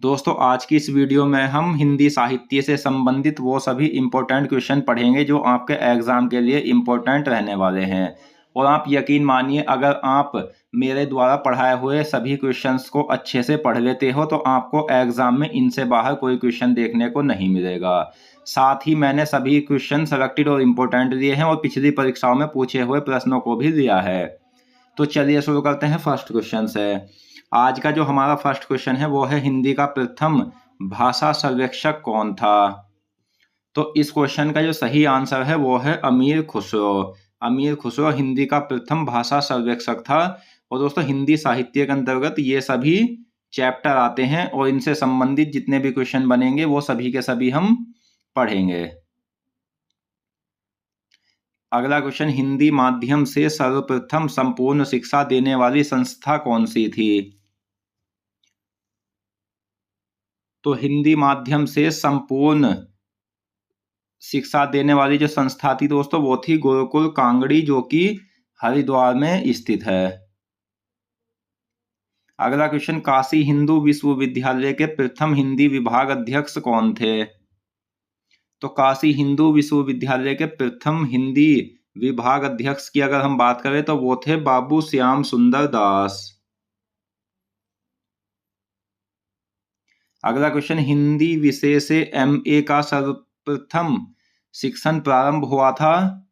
दोस्तों आज की इस वीडियो में हम हिंदी साहित्य से संबंधित वो सभी इम्पोर्टेंट क्वेश्चन पढ़ेंगे जो आपके एग्ज़ाम के लिए इम्पोर्टेंट रहने वाले हैं। और आप यकीन मानिए, अगर आप मेरे द्वारा पढ़ाए हुए सभी क्वेश्चंस को अच्छे से पढ़ लेते हो तो आपको एग्ज़ाम में इनसे बाहर कोई क्वेश्चन देखने को नहीं मिलेगा। साथ ही मैंने सभी क्वेश्चन सेलेक्टेड और इम्पोर्टेंट लिए हैं और पिछली परीक्षाओं में पूछे हुए प्रश्नों को भी लिया है। तो चलिए शुरू करते हैं फर्स्ट क्वेश्चन से। आज का जो हमारा फर्स्ट क्वेश्चन है वो है, हिंदी का प्रथम भाषा सर्वेक्षक कौन था? तो इस क्वेश्चन का जो सही आंसर है वो है अमीर खुसरो। अमीर खुसरो हिंदी का प्रथम भाषा सर्वेक्षक था। और दोस्तों हिंदी साहित्य के अंतर्गत ये सभी चैप्टर आते हैं और इनसे संबंधित जितने भी क्वेश्चन बनेंगे वो सभी के सभी हम पढ़ेंगे। अगला क्वेश्चन, हिंदी माध्यम से सर्वप्रथम संपूर्ण शिक्षा देने वाली संस्था कौन सी थी? तो हिंदी माध्यम से संपूर्ण शिक्षा देने वाली जो संस्था थी दोस्तों वो थी गुरुकुल कांगड़ी, जो कि हरिद्वार में स्थित है। अगला क्वेश्चन, काशी हिंदू विश्वविद्यालय के प्रथम हिंदी विभाग अध्यक्ष कौन थे? तो काशी हिंदू विश्वविद्यालय के प्रथम हिंदी विभाग अध्यक्ष की अगर हम बात करें तो वो थे बाबू श्याम सुंदर दास। अगला क्वेश्चन, हिंदी विषय से एमए का सर्वप्रथम शिक्षण प्रारंभ हुआ था?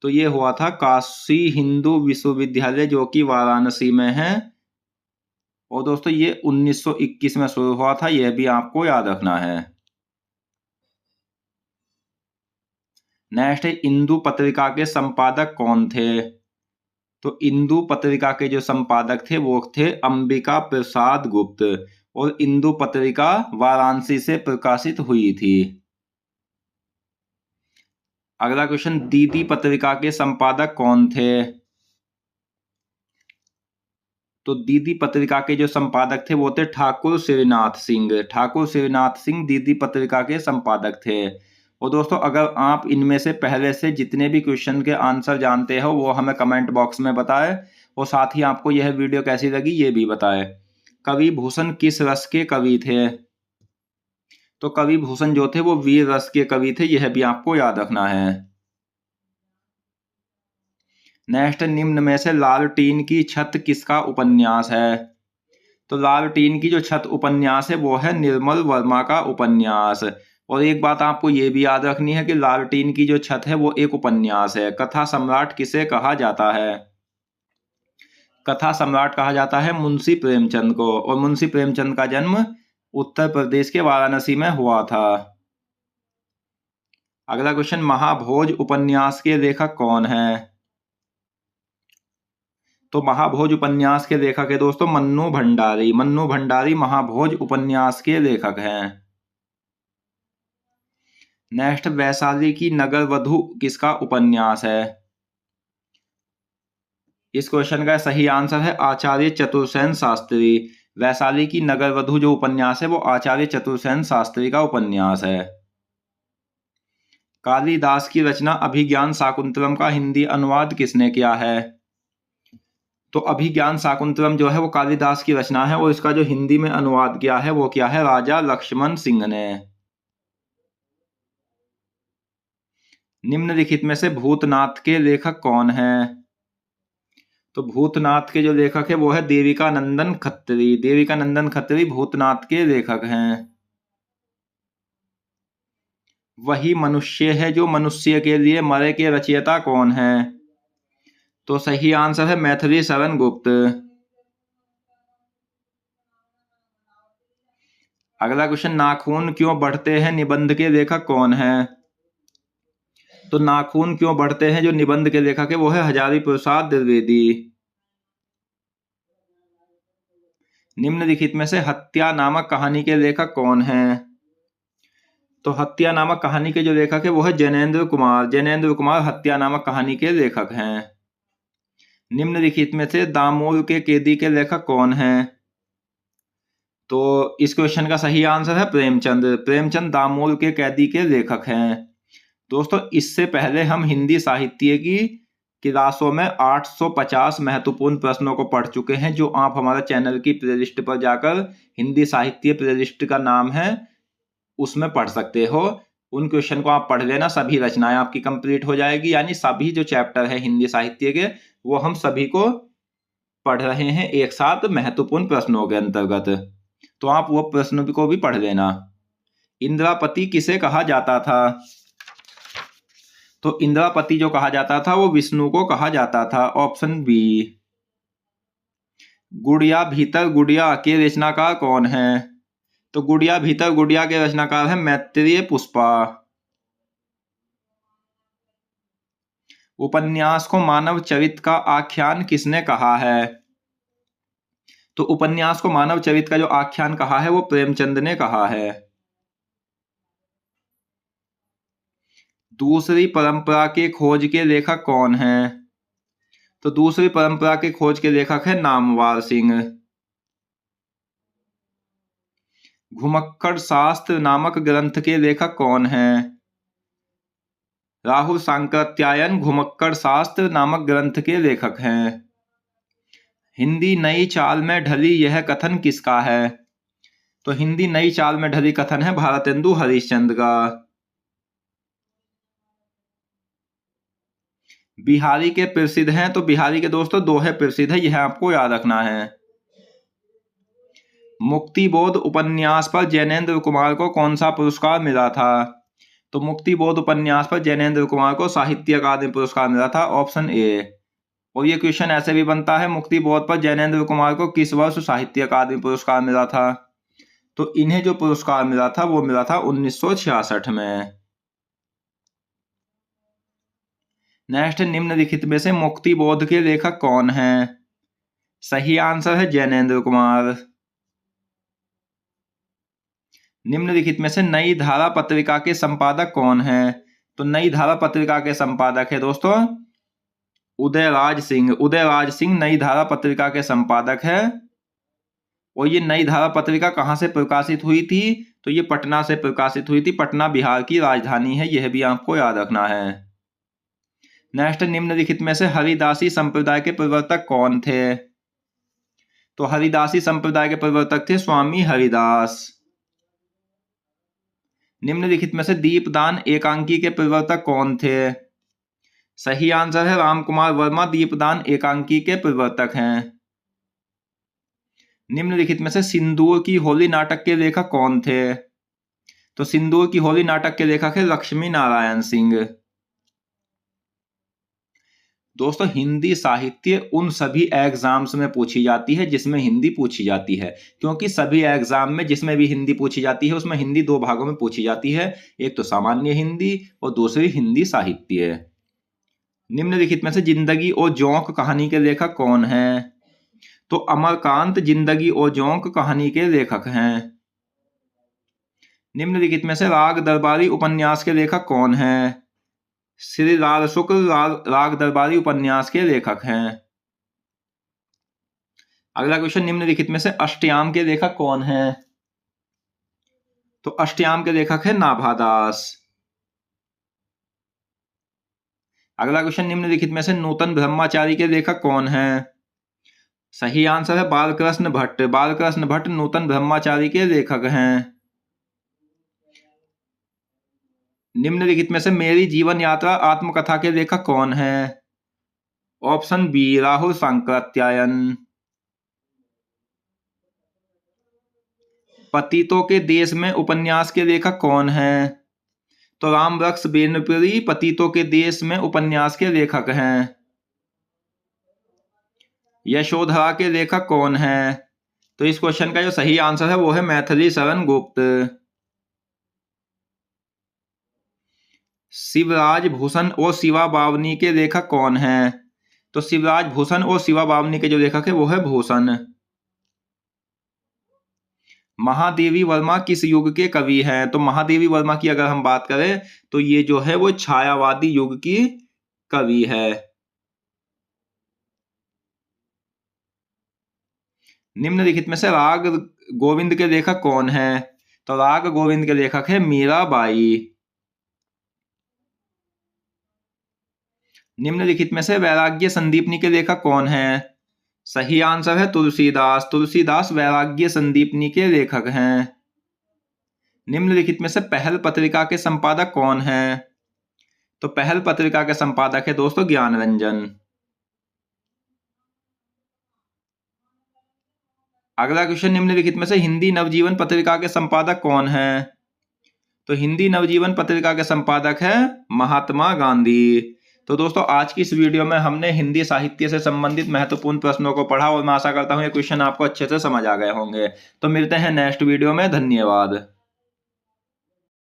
तो ये हुआ था काशी हिंदू विश्वविद्यालय, जो कि वाराणसी में है। और दोस्तों ये 1921 में शुरू हुआ था, यह भी आपको याद रखना है। नेक्स्ट है, इंदु पत्रिका के संपादक कौन थे? तो इंदु पत्रिका के जो संपादक थे वो थे अंबिका प्रसाद गुप्त। और इंदु पत्रिका वाराणसी से प्रकाशित हुई थी। अगला क्वेश्चन, दीदी पत्रिका के संपादक कौन थे? तो दीदी पत्रिका के जो संपादक थे वो थे ठाकुर श्रीनाथ सिंह। ठाकुर श्रीनाथ सिंह दीदी पत्रिका के संपादक थे। और दोस्तों अगर आप इनमें से पहले से जितने भी क्वेश्चन के आंसर जानते हो वो हमें कमेंट बॉक्स में बताएं। और साथ ही आपको यह वीडियो कैसी लगी ये भी बताएं। कवि भूषण किस रस के कवि थे? तो कवि भूषण जो थे वो वीर रस के कवि थे, यह भी आपको याद रखना है। नेक्स्ट, निम्न में से लाल टीन की छत किसका उपन्यास है? तो लाल टीन की जो छत उपन्यास है वो है निर्मल वर्मा का उपन्यास। और एक बात आपको ये भी याद रखनी है कि लाल टीन की जो छत है वो एक उपन्यास है। कथा सम्राट किसे कहा जाता है? कथा सम्राट कहा जाता है मुंशी प्रेमचंद को। और मुंशी प्रेमचंद का जन्म उत्तर प्रदेश के वाराणसी में हुआ था। अगला क्वेश्चन, महाभोज उपन्यास के लेखक कौन है? तो महाभोज उपन्यास के लेखक है दोस्तों मन्नू भंडारी। मन्नू भंडारी महाभोज उपन्यास के लेखक हैं। नेक्स्ट, वैशाली की नगर वधु किसका उपन्यास है? इस क्वेश्चन का सही आंसर है आचार्य चतुर्सेन शास्त्री। वैशाली की नगर वधु जो उपन्यास है वो आचार्य चतुर्सेन शास्त्री का उपन्यास है। कालिदास की रचना अभिज्ञान शाकुंतलम का हिंदी अनुवाद किसने किया है? तो अभिज्ञान शाकुंतलम जो है वो कालिदास की रचना है और इसका जो हिंदी में अनुवाद किया है वो किया है राजा लक्ष्मण सिंह ने। निम्नलिखित में से भूतनाथ के लेखक कौन है? तो भूतनाथ के जो लेखक है वो है देविका नंदन खत्री। देविका नंदन खत्री भूतनाथ के लेखक हैं। वही मनुष्य है जो मनुष्य के लिए मरे के रचयिता कौन है? तो सही आंसर है मैथिली शरण गुप्त। अगला क्वेश्चन, नाखून क्यों बढ़ते हैं निबंध के लेखक कौन है? तो नाखून क्यों बढ़ते हैं जो निबंध के लेखक है वो है हजारी प्रसाद द्विवेदी। निम्नलिखित में से हत्या नामक कहानी के लेखक कौन है? तो हत्या नामक कहानी के जो लेखक है वो है जैनेन्द्र कुमार। जैनेन्द्र कुमार हत्या नामक कहानी के लेखक हैं। निम्नलिखित में से दामोल के कैदी के लेखक कौन हैं? तो इस क्वेश्चन का सही आंसर है प्रेमचंद। प्रेमचंद दामोल के कैदी के लेखक हैं। दोस्तों इससे पहले हम हिंदी साहित्य की क्लासों में 850 महत्वपूर्ण प्रश्नों को पढ़ चुके हैं, जो आप हमारे चैनल की प्लेलिस्ट पर जाकर हिंदी साहित्य प्लेलिस्ट का नाम है उसमें पढ़ सकते हो। उन क्वेश्चन को आप पढ़ लेना, सभी रचनाएं आपकी कंप्लीट हो जाएगी। यानी सभी जो चैप्टर है हिंदी साहित्य के वो हम सभी को पढ़ रहे हैं एक साथ महत्वपूर्ण प्रश्नों के अंतर्गत, तो आप वो प्रश्न को भी पढ़ लेना। इंद्रापति किसे कहा जाता था? तो इंद्रापति जो कहा जाता था वो विष्णु को कहा जाता था, ऑप्शन बी। गुड़िया भीतर गुड़िया के रचनाकार कौन है? तो गुड़िया भीतर गुड़िया के रचनाकार है मैत्रेय पुष्पा। उपन्यास को मानव चरित्र का आख्यान किसने कहा है? तो उपन्यास को मानव चरित्र का जो आख्यान कहा है वो प्रेमचंद ने कहा है। दूसरी परंपरा के खोज के लेखक कौन है? तो दूसरी परंपरा के खोज के लेखक है नामवर सिंह। घुमक्कड़ शास्त्र नामक ग्रंथ के लेखक कौन है? राहुल सांकृत्यायन घुमक्कड़ शास्त्र नामक ग्रंथ के लेखक हैं। हिंदी नई चाल में ढली यह कथन किसका है? तो हिंदी नई चाल में ढली कथन है भारतेंदु हरिश्चंद्र का। बिहारी के प्रसिद्ध हैं, तो बिहारी के दोस्तों दोहे प्रसिद्ध है, यह आपको याद रखना है। मुक्तिबोध उपन्यास पर जैनेंद्र कुमार को कौन सा पुरस्कार मिला था? तो मुक्तिबोध उपन्यास पर जैनेंद्र कुमार को साहित्य अकादमी पुरस्कार मिला था, ऑप्शन ए। और ये क्वेश्चन ऐसे भी बनता है, मुक्तिबोध पर जैनेंद्र कुमार को किस वर्ष साहित्य अकादमी पुरस्कार मिला था? तो इन्हें जो पुरस्कार मिला था वो मिला था 1966 में। नेक्स्ट, निम्नलिखित में से मुक्तिबोध के लेखक कौन हैं? सही आंसर है जैनेंद्र कुमार। निम्नलिखित में से नई धारा पत्रिका के संपादक कौन हैं? तो नई धारा पत्रिका के संपादक है दोस्तों उदयराज सिंह। उदयराज सिंह नई धारा पत्रिका के संपादक है। और ये नई धारा पत्रिका कहां से प्रकाशित हुई थी? तो ये पटना से प्रकाशित हुई थी। पटना बिहार की राजधानी है, यह भी आपको याद रखना है। नेक्स्ट, निम्नलिखित में से हरिदासी संप्रदाय के प्रवर्तक कौन थे? तो हरिदासी संप्रदाय के प्रवर्तक थे स्वामी हरिदास। निम्नलिखित में से दीपदान एकांकी के प्रवर्तक कौन थे? सही आंसर है रामकुमार वर्मा दीपदान एकांकी के प्रवर्तक हैं। निम्नलिखित में से सिंदूर की होली नाटक के लेखक कौन थे? तो सिंदूर की होली नाटक के लेखक है लक्ष्मी नारायण सिंह। दोस्तों, हिंदी साहित्य उन सभी एग्जाम्स में पूछी जाती है जिसमें हिंदी पूछी जाती है, क्योंकि सभी एग्जाम में जिसमें भी हिंदी पूछी जाती है उसमें हिंदी दो भागों में पूछी जाती है, एक तो सामान्य हिंदी और दूसरी हिंदी साहित्य। निम्नलिखित में से जिंदगी और जोंक कहानी के लेखक कौन हैं? तो अमरकांत जिंदगी और जोंक कहानी के लेखक हैं। निम्नलिखित में से राग दरबारी उपन्यास के लेखक कौन हैं? श्री लाल शुक्ल राग दरबारी उपन्यास के लेखक हैं। अगला क्वेश्चन, निम्नलिखित में से अष्टयाम के लेखक कौन हैं? तो अष्टयाम के लेखक है नाभादास। अगला क्वेश्चन, निम्नलिखित में से नूतन ब्रह्मचारी के लेखक कौन हैं? सही आंसर है बालकृष्ण भट्ट। बालकृष्ण भट्ट नूतन ब्रह्मचारी के लेखक हैं। निम्नलिखित में से मेरी जीवन यात्रा आत्मकथा के लेखक कौन हैं? Option B Rahul Sankrityayan. पतितों के देश में उपन्यास के लेखक कौन हैं? तो रामवृक्ष बेनपुरी पतितों के देश में उपन्यास के लेखक हैं। यशोधरा के लेखक कौन हैं? तो इस क्वेश्चन का जो सही आंसर है वो है मैथिली शरण गुप्त। शिवराज भूषण और शिवा बावनी के लेखक कौन हैं? तो शिवराज भूषण और शिवा बावनी के जो लेखक है वो है भूषण। महादेवी वर्मा किस युग के कवि हैं? तो महादेवी वर्मा की अगर हम बात करें तो ये जो है वो छायावादी युग की कवि है। निम्नलिखित में से राग गोविंद के लेखक कौन हैं? तो राग गोविंद के लेखक है मीराबाई। निम्नलिखित में से वैराग्य संदीपनी के लेखक कौन है? सही आंसर है तुलसीदास। तुलसीदास वैराग्य संदीपनी के लेखक हैं। निम्नलिखित में से पहल पत्रिका के संपादक कौन है? तो पहल पत्रिका के संपादक है दोस्तों ज्ञानरंजन। अगला क्वेश्चन, निम्नलिखित में से हिंदी नवजीवन पत्रिका के संपादक कौन है? तो हिंदी नवजीवन पत्रिका के संपादक है महात्मा गांधी। तो दोस्तों आज की इस वीडियो में हमने हिंदी साहित्य से संबंधित महत्वपूर्ण प्रश्नों को पढ़ा और मैं आशा करता हूं ये क्वेश्चन आपको अच्छे से समझ आ गए होंगे। तो मिलते हैं नेक्स्ट वीडियो में। धन्यवाद।